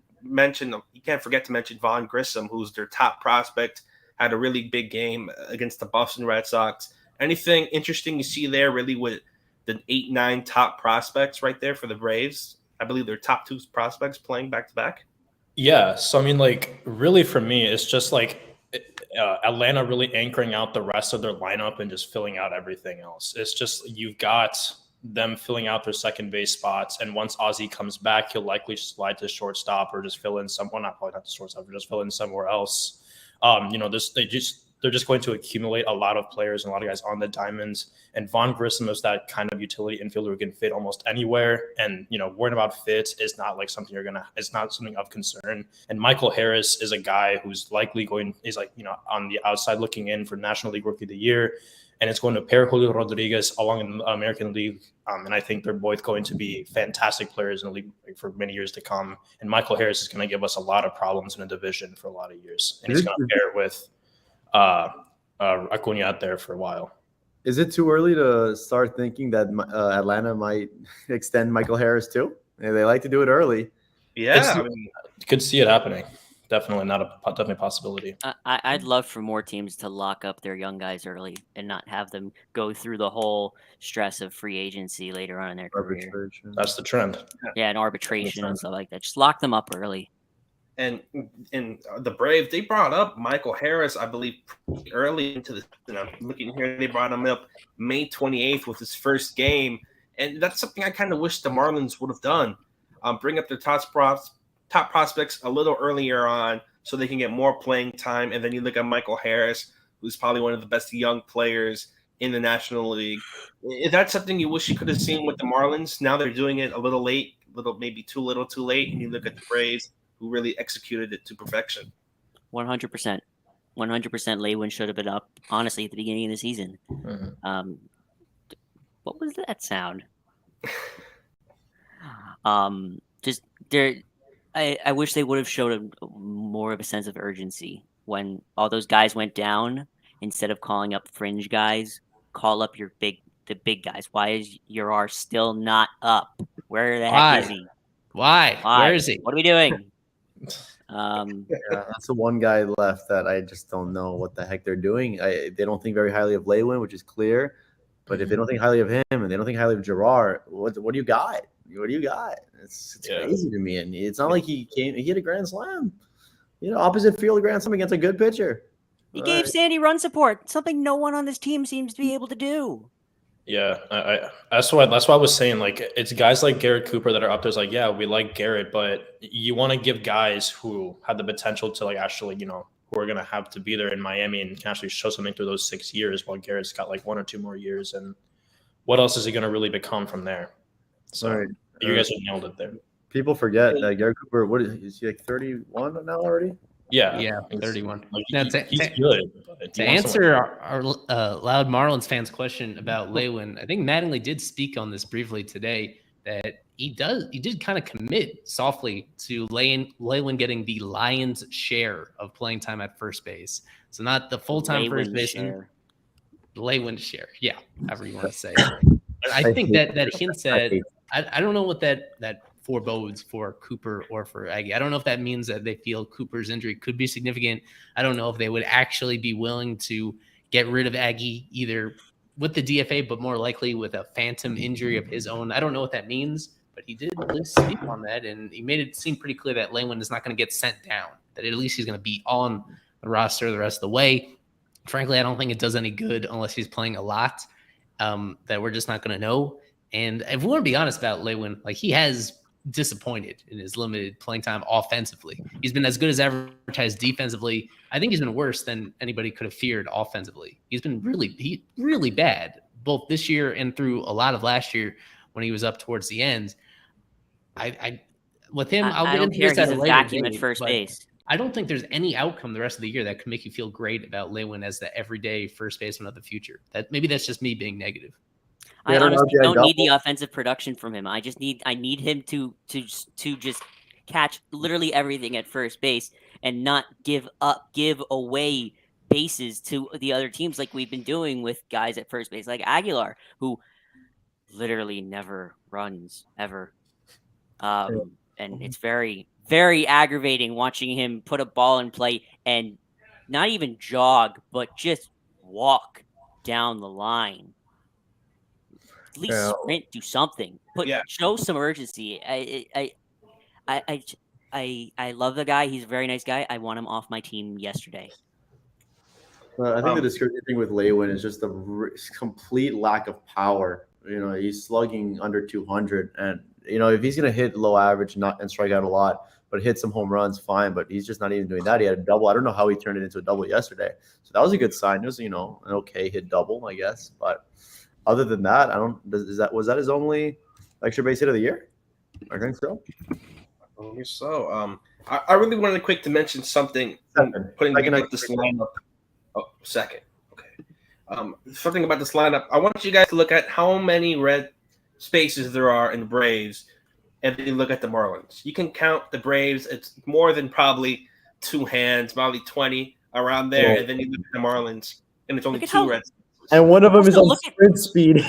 forget to mention Vaughn Grissom, who's their top prospect, had a really big game against the Boston Red Sox. Anything interesting you see there, really, with the 8-9 top prospects right there for the Braves? I believe their top 2 prospects playing back to back. Yeah, so I mean, really for me, it's just Atlanta really anchoring out the rest of their lineup and just filling out everything else. It's just you've got them filling out their second base spots, and once Ozzy comes back, he'll likely slide to shortstop or just fill in not the shortstop, but just fill in somewhere else. They're just going to accumulate a lot of players and a lot of guys on the diamonds. And Vaughn Grissom is that kind of utility infielder who can fit almost anywhere. And, worrying about fits is not it's not something of concern. And Michael Harris is a guy who's likely on the outside looking in for National League Rookie of the Year. And it's going to pair Julio Rodriguez along in the American League. And I think they're both going to be fantastic players in the league for many years to come. And Michael Harris is going to give us a lot of problems in the division for a lot of years. And he's going to pair with Acuna out there for a while. Is it too early to start thinking that Atlanta might extend Michael Harris too? They like to do it early. Yeah, could see it happening. Definitely definitely a possibility. I'd love for more teams to lock up their young guys early and not have them go through the whole stress of free agency later on in their career. That's the trend. Yeah, and arbitration and stuff like that. Just lock them up early. And the Braves, they brought up Michael Harris, I believe, pretty early into the season. I'm looking here, they brought him up May 28th with his first game. And that's something I kind of wish the Marlins would have done. Bring up their top prospects a little earlier on so they can get more playing time. And then you look at Michael Harris, who's probably one of the best young players in the National League. Is that something you wish you could have seen with the Marlins? Now they're doing it a little late, maybe too little too late. And you look at the Braves, who really executed it to perfection. 100%. 100% Lewin should have been up, honestly, at the beginning of the season. Mm-hmm. What was that sound? I wish they would have showed more of a sense of urgency when all those guys went down. Instead of calling up fringe guys, call up the big guys. Why is Uriar still not up? Where the heck is he? Why? Where is he? What are we doing? That's the one guy left that I just don't know what the heck they're doing. They don't think very highly of Lewin, which is clear. But if they don't think highly of him and they don't think highly of Gerard, what do you got? What do you got? It's Yeah. crazy to me. And it's not like he hit a grand slam. Opposite field grand slam against a good pitcher. He gave Sandy run support, something no one on this team seems to be able to do. Yeah, that's why I was saying, like, it's guys like Garrett Cooper that are up there. It's like, yeah, we like Garrett, but you want to give guys who have the potential to, like, actually, who are going to have to be there in Miami and can actually show something through those 6 years, while Garrett's got like 1 or 2 more years. And what else is he going to really become from there? So you guys have nailed it there. People forget that Garrett Cooper, is he like 31 now already? Yeah, 31. Like, Now, he's good. To answer our loud Marlins fans question about Lewin, I think Mattingly did speak on this briefly today, that he did kind of commit softly to Lewin getting the lion's share of playing time at first base. So not the full-time first baseman. Lewin's share. Yeah, however you want to say it. I think that hints at, I don't know what that forebodes for Cooper or for Aggie. I don't know if that means that they feel Cooper's injury could be significant. I don't know if they would actually be willing to get rid of Aggie either with the DFA, but more likely with a phantom injury of his own. I don't know what that means, but he did at least speak on that, and he made it seem pretty clear that Lewin is not going to get sent down, that at least he's going to be on the roster the rest of the way. Frankly, I don't think it does any good unless he's playing a lot, that we're just not going to know. And if we want to be honest about Lewin, like, he has disappointed in his limited playing time offensively. He's been as good as advertised defensively. I think he's been worse than anybody could have feared offensively. He's been really bad, both this year and through a lot of last year when he was up towards the end. With him, I don't care. He's a vacuum at first base. I don't think there's any outcome the rest of the year that could make you feel great about Lewin as the everyday first baseman of the future. Maybe that's just me being negative. I honestly don't need the offensive production from him. I need him to just catch literally everything at first base and not give away bases to the other teams like we've been doing with guys at first base, like Aguilar, who literally never runs ever. And it's very, very aggravating watching him put a ball in play and not even jog, but just walk down the line. At least sprint, do something. Show some urgency. I love the guy. He's a very nice guy. I want him off my team yesterday. Well, I think the discouraging thing with Lewin is just the complete lack of power. He's slugging under 200, and if he's gonna hit low average and strike out a lot, but hit some home runs, fine. But he's just not even doing that. He had a double. I don't know how he turned it into a double yesterday. So that was a good sign. It was an okay hit double, I guess. But other than that, was that his only extra base hit of the year? I think so. I believe so. I really wanted quick to mention something. Putting together this lineup. Oh, second. Okay. Something about this lineup. I want you guys to look at how many red spaces there are in the Braves, and then you look at the Marlins. You can count the Braves. It's more than probably 2 hands, probably 20 around there, and then you look at the Marlins, and it's only 2 red spaces. And one of them is on sprint speed.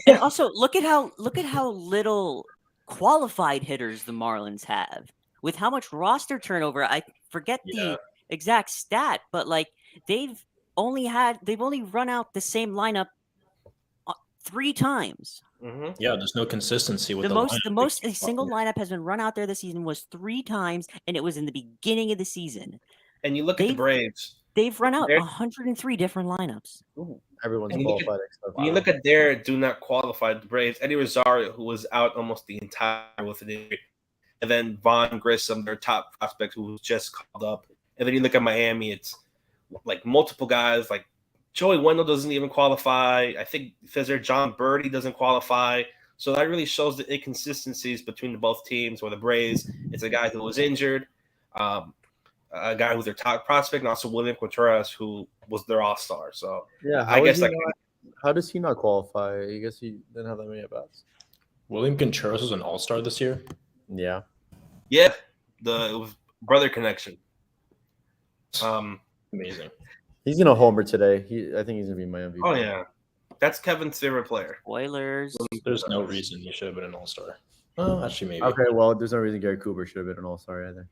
And also look at how little qualified hitters the Marlins have. With how much roster turnover, I forget the exact stat, but like they've only run out the same lineup 3 times. Mm-hmm. Yeah, there's no consistency with the most a single lineup has been run out there this season was 3 times, and it was in the beginning of the season. And you look at the Braves. They've run out 103 different lineups. Ooh. Everyone's qualified. When you look at their do not qualify, the Braves, Eddie Rosario, who was out almost the entire with an injury, and then Vaughn Grissom, their top prospect, who was just called up. And then you look at Miami, it's like multiple guys, like Joey Wendell doesn't even qualify. I think John Birdie doesn't qualify. So that really shows the inconsistencies between the both teams. Where the Braves, it's a guy who was injured, a guy who's their top prospect, and also William Contreras, who was their all-star. So yeah, I guess how does he not qualify? I guess he didn't have that many at-bats. William Contreras was an all-star this year. Yeah. Yeah, it was brother connection. Amazing. He's gonna homer today. I think he's gonna be my MVP. Oh yeah, that's Kevin's favorite player. Spoilers. There's no reason he should have been an all-star. Oh, actually, maybe. Okay, well, there's no reason Garrett Cooper should have been an all-star either.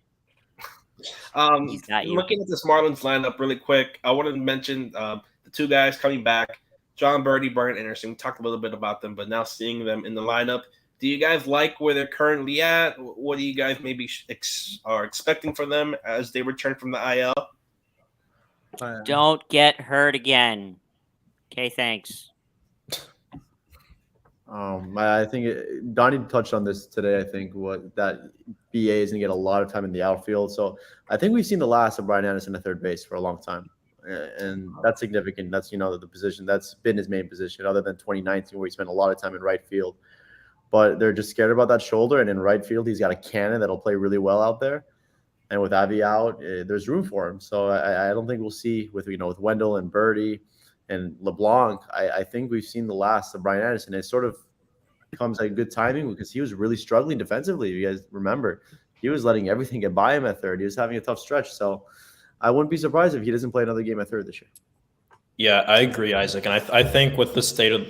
Looking at this Marlins lineup really quick, I wanted to mention the 2 guys coming back, John Birdie, Brian Anderson. We talked a little bit about them, but now seeing them in the lineup, Do you guys like where they're currently at? What do you guys maybe are expecting from them as they return from the IL? Don't get hurt again. Okay, thanks. I think Donnie touched on this today. I think that BA is gonna get a lot of time in the outfield. So I think we've seen the last of Brian Anderson at third base for a long time, and that's significant. That's the position that's been his main position, other than 2019 where he spent a lot of time in right field. But they're just scared about that shoulder, and in right field he's got a cannon that'll play really well out there. And with Avi out, there's room for him. So I don't think we'll see with Wendell and Birdie and LeBlanc. I think we've seen the last of Brian Anderson. It sort of comes at good timing because he was really struggling defensively. You guys remember, he was letting everything get by him at third. He was having a tough stretch. So I wouldn't be surprised if he doesn't play another game at third this year. Yeah, I agree, Isaac. And I think with the state of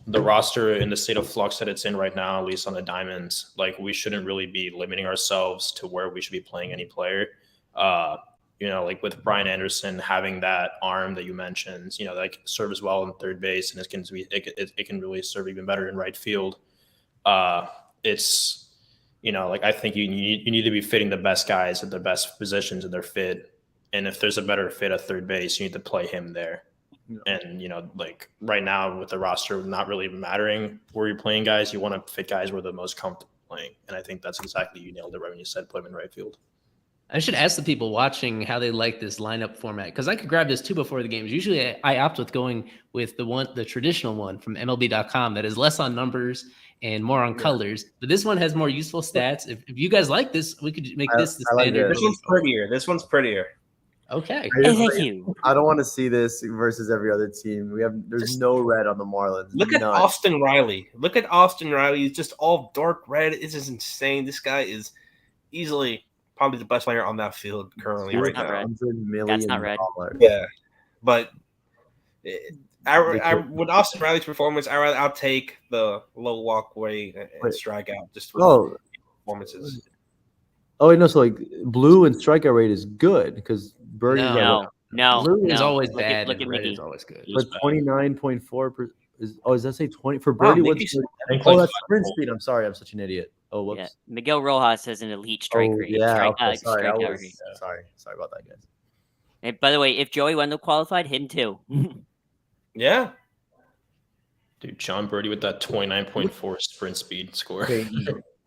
the roster and the state of flux that it's in right now, at least on the Diamonds, like we shouldn't really be limiting ourselves to where we should be playing any player. Like with Brian Anderson having that arm that you mentioned, like serves well in third base, and it can really serve even better in right field. It's I think you need to be fitting the best guys at the best positions in their fit, and if there's a better fit at third base, you need to play him there. Yeah. And like right now with the roster not really mattering where you're playing guys, you want to fit guys where they're the most comfortable playing, and I think that's exactly, you nailed it right when you said put him in right field. I should ask the people watching how they like this lineup format, because I could grab this too before the games. Usually I opt with going with the traditional one from MLB.com that is less on numbers and more on colors. But this one has more useful stats. If you guys like this, we could make this the standard. This one's prettier. This one's prettier. Okay. Thank you. I don't want to see this versus every other team. There's no red on the Marlins. Look at Austin Riley. He's just all dark red. It's just insane. This guy is easily probably the best player on that field currently right now. That's not red. Yeah, but with Austin Riley's performance, I'll take the low walkway and strikeout just for performances. Oh wait, no. So like blue and strikeout rate is good because Birdie. No, blue is always bad. Look at red Mickey. is always good. But 29.4 is. Oh, does that say 20 for Birdie? That's sprint speed. I'm sorry, I'm such an idiot. Oh, whoops. Yeah. Miguel Rojas has an elite strike rate. Yeah. Sorry About that, guys. And by the way, if Joey Wendell qualified, him too. Yeah. Dude, John Birdie with that 29.4 sprint speed score.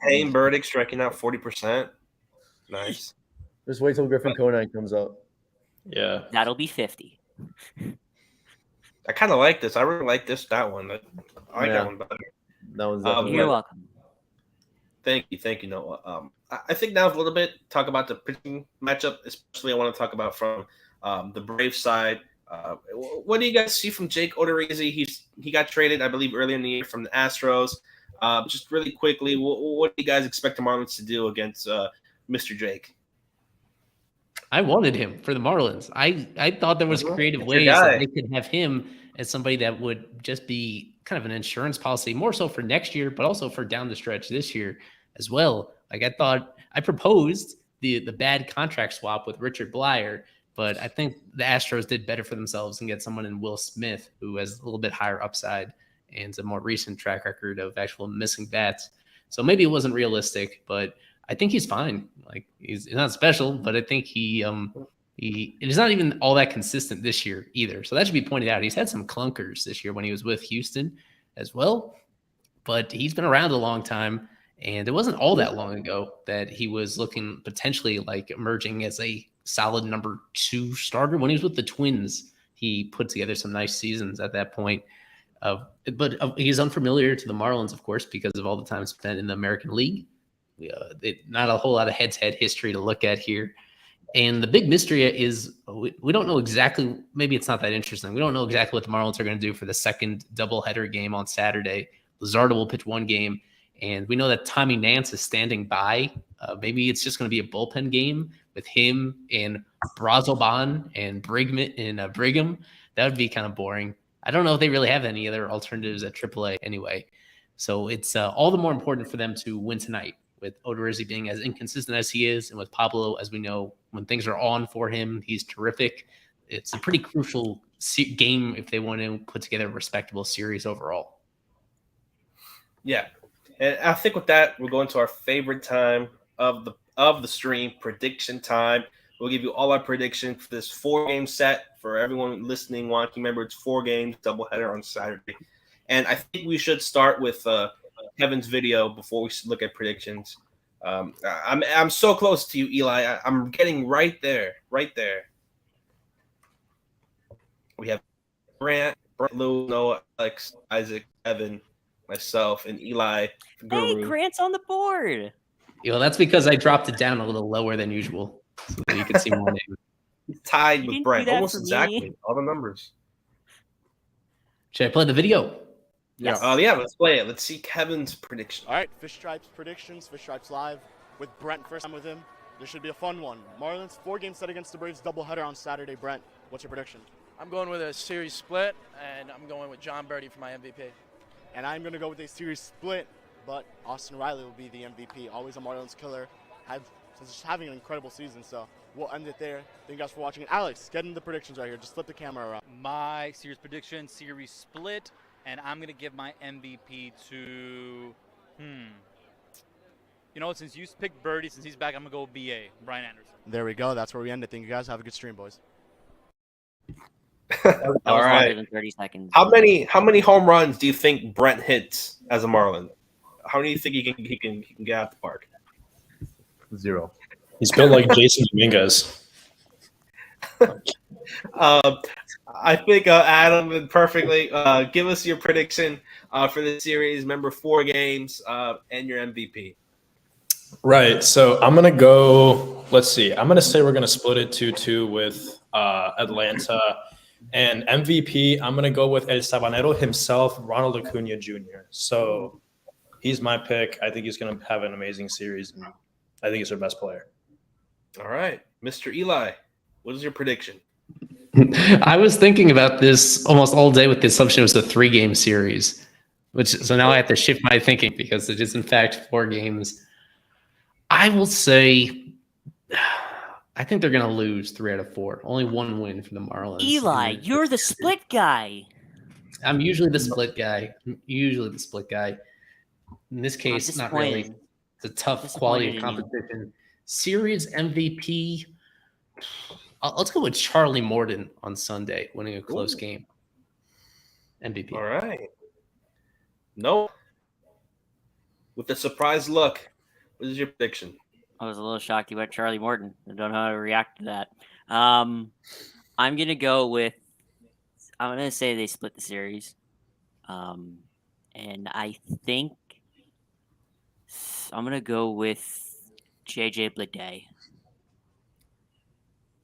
Payne Burdick striking out 40%. Nice. Just wait till Griffin Conine comes up. Yeah. That'll be 50. I kind of like this. I really like that one. I like that one better. That one's You're welcome. Thank you, Noah. I think now a little bit talk about the pitching matchup. Especially, I want to talk about from the Braves side. What do you guys see from Jake Odorizzi? He got traded, I believe, earlier in the year from the Astros. Just really quickly, what do you guys expect the Marlins to do against Mr. Jake? I wanted him for the Marlins. I thought there was creative ways that they could have him as somebody that would just be kind of an insurance policy, more so for next year, but also for down the stretch this year as well. Like I proposed the bad contract swap with Richard Blyer, but I think the Astros did better for themselves and get someone in Will Smith, who has a little bit higher upside and a more recent track record of actual missing bats. So maybe it wasn't realistic, but I think he's fine. Like he's not special, but I think he's not even all that consistent this year either. So that should be pointed out. He's had some clunkers this year when he was with Houston as well, but he's been around a long time. And it wasn't all that long ago that he was looking potentially like emerging as a solid number 2 starter. When he was with the Twins, he put together some nice seasons at that point. But he's unfamiliar to the Marlins, of course, because of all the time spent in the American League. Not a whole lot of head-to-head history to look at here. And the big mystery is we don't know exactly, maybe it's not that interesting. We don't know exactly what the Marlins are going to do for the second doubleheader game on Saturday. Luzardo will pitch one game, and we know that Tommy Nance is standing by. Maybe it's just going to be a bullpen game with him and Brazoban and Brigham. That would be kind of boring. I don't know if they really have any other alternatives at AAA anyway. So it's all the more important for them to win tonight, with Odorizzi being as inconsistent as he is, and with Pablo, as we know, when things are on for him, he's terrific. It's a pretty crucial game if they want to put together a respectable series overall. Yeah. And I think with that, we're going to our favorite time of the stream, prediction time. We'll give you all our predictions for this 4-game set. For everyone listening, watching, remember it's 4 games, doubleheader on Saturday. And I think we should start with Kevin's video before we look at predictions. I'm so close to you, Eli. I'm getting right there. We have Brent, Lou, Noah, Alex, Isaac, Evan, myself, and Eli. The Hey, guru. Grant's on the board. Well, that's because I dropped it down a little lower than usual, so that you could see more names. He's tied You with didn't Brent, do that almost for me. exactly. All the numbers. Should I play the video? Yes. Yeah, let's play it. Let's see Kevin's prediction. All right, Fish Stripes predictions. Fish Stripes live with Brent first time with him. This should be a fun one. Marlins 4-game set against the Braves, doubleheader on Saturday. Brent, what's your prediction? I'm going with a series split, and I'm going with John Birdie for my MVP. And I'm going to go with a series split, but Austin Riley will be the MVP. Always a Marlins killer. Just having an incredible season, so we'll end it there. Thank you guys for watching. And Alex, get into the predictions right here. Just flip the camera around. My series prediction, series split, and I'm going to give my MVP to, you know what, since you picked Birdie, since he's back, I'm going to go with BA, Brian Anderson. There we go. That's where we end it. Thank you guys. Have a good stream, boys. That was All longer right. than 30 seconds. How many home runs do you think Brent hits as a Marlin? How many do you think he can get out the park? 0. He's built like Jason Dominguez. I think Adam did perfectly. Give us your prediction for the series. Remember 4 games and your MVP. Right. So I'm going to go, let's see. I'm going to say we're going to split it 2-2 with Atlanta. And MVP, I'm going to go with El Sabanero himself, Ronald Acuna Jr. So he's my pick. I think he's going to have an amazing series. And I think he's our best player. All right. Mr. Eli, what is your prediction? I was thinking about this almost all day with the assumption it was a 3-game series, so now I have to shift my thinking because it is in fact 4 games. I will say, I think they're going to lose 3 out of 4. Only 1 win for the Marlins. Eli, you're the split guy. I'm usually the split guy. In this case, not really. It's a tough quality of competition. Series MVP. Let's go with Charlie Morton on Sunday, winning a close game. MVP. All right. No. With the surprise look, what is your prediction? I was a little shocked you went Charlie Morton. I don't know how to react to that. I'm going to go with – I'm going to say they split the series. And I think I'm going to go with J.J. Bleday.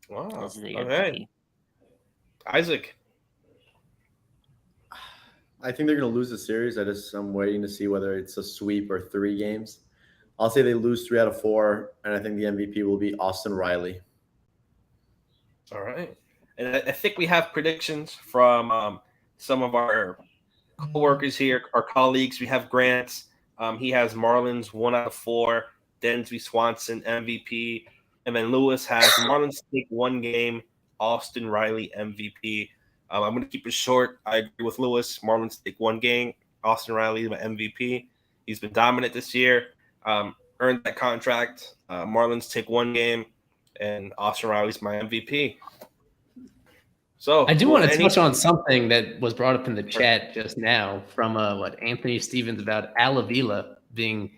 Wow. Okay. MVP. Isaac. I think they're going to lose the series. I'm waiting to see whether it's a sweep or 3 games. I'll say they lose 3 out of 4, and I think the MVP will be Austin Riley. All right. And I think we have predictions from some of our coworkers here, our colleagues. We have Grant. He has Marlins 1 out of 4. Dansby Swanson, MVP. And then Lewis has Marlins take 1 game, Austin Riley, MVP. I'm going to keep it short. I agree with Lewis. Marlins take 1 game, Austin Riley, my MVP. He's been dominant this year. Earned that contract. Marlins take 1 game, and Austin Riley's my MVP. So I do want to touch on something that was brought up in the chat just now from Anthony Stevens about Al Avila being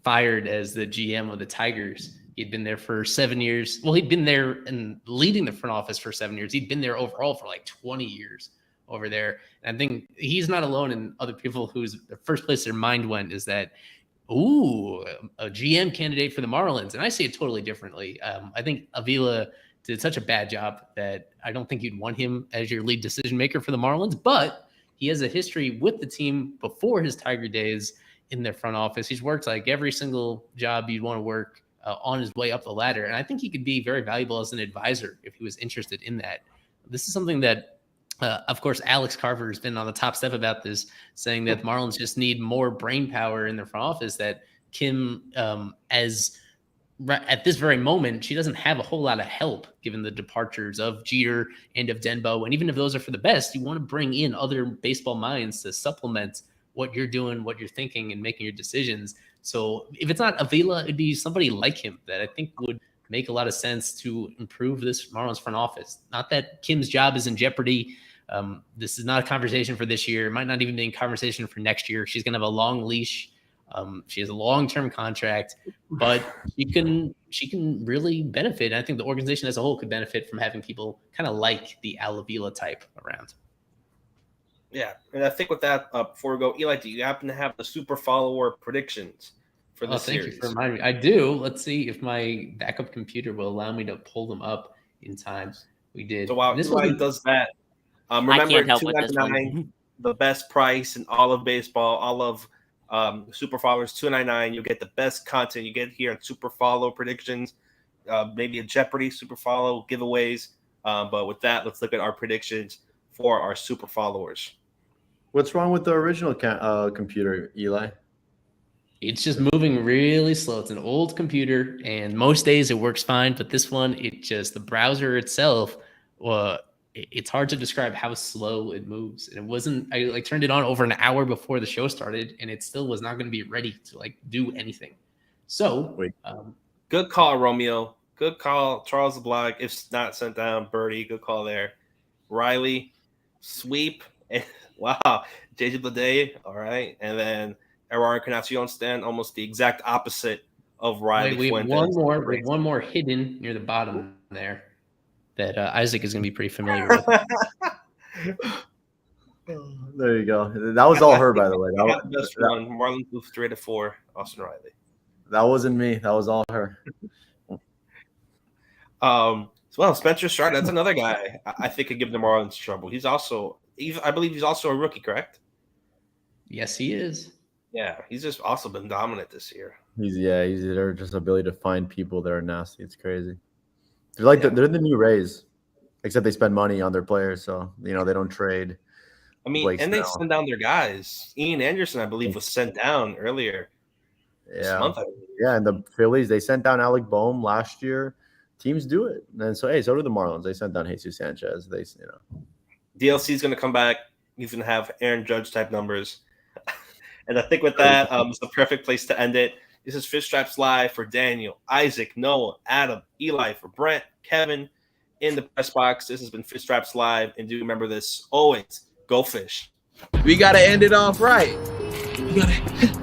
fired as the GM of the Tigers. He'd been there for 7 years. Well, he'd been there and leading the front office for 7 years. He'd been there overall for like 20 years over there. And I think he's not alone, and other people whose the first place their mind went is that, ooh, a GM candidate for the Marlins. And I see it totally differently. I think Avila did such a bad job that I don't think you'd want him as your lead decision maker for the Marlins, but he has a history with the team before his Tiger days in their front office. He's worked like every single job you'd want to work on his way up the ladder. And I think he could be very valuable as an advisor if he was interested in that. This is something that, of course, Alex Carver has been on the top step about this, saying that the Marlins just need more brain power in their front office, that Kim, at this very moment, she doesn't have a whole lot of help given the departures of Jeter and of Denbo. And even if those are for the best, you want to bring in other baseball minds to supplement what you're doing, what you're thinking, and making your decisions. So if it's not Avila, it'd be somebody like him that I think would make a lot of sense to improve this Marlins front office. Not that Kim's job is in jeopardy. This is not a conversation for this year. It might not even be a conversation for next year. She's going to have a long leash. She has a long-term contract, but she can really benefit. And I think the organization as a whole could benefit from having people kind of like the Al Avila type around. Yeah, and I think with that, before we go, Eli, do you happen to have the super follower predictions for the series? Thank you for reminding me. I do. Let's see if my backup computer will allow me to pull them up in time. We did. So while Eli does that, remember I can't help with this one. The best price in all of baseball, all of super followers, $2.99. You'll get the best content you get here on super follow predictions, maybe a Jeopardy super follow giveaways. But with that, let's look at our predictions for our super followers. What's wrong with the original computer, Eli? It's just moving really slow. It's an old computer, and most days it works fine. But this one, the browser itself, it's hard to describe how slow it moves. And it wasn't. I turned it on over an hour before the show started, and it still was not going to be ready to do anything. So, good call, Romeo. Good call, Charles LeBlanc. If not sent down, Birdie. Good call there. Riley, sweep. Wow, JJ Bleday. All right, and then Error Encarnacion stand almost the exact opposite of Riley. We have one more hidden near the bottom there that Isaac is going to be pretty familiar with. There you go. That was all her, by the way. That was the best one. Marlins moved 3-4. Austin Riley. That wasn't me. That was all her. Spencer Strider. That's another guy I think could give the Marlins trouble. I believe he's also a rookie, correct? Yes, he is. Yeah, he's just also been dominant this year. He's their just ability to find people that are nasty. It's crazy. They're the new Rays, except they spend money on their players, so they don't trade. I mean, and they send down their guys. Ian Anderson, I believe, was sent down earlier this month. Yeah, and the Phillies, they sent down Alec Boehm last year. Teams do it, and so do the Marlins. They sent down Jesus Sanchez. DLC is going to come back. He's going to have Aaron Judge type numbers. And I think with that, it's the perfect place to end it. This is Fish Stripes Live for Daniel, Isaac, Noah, Adam, Eli, for Brent, Kevin in the press box. This has been Fish Stripes Live. And do remember this always, go fish. We got to end it off right. We got to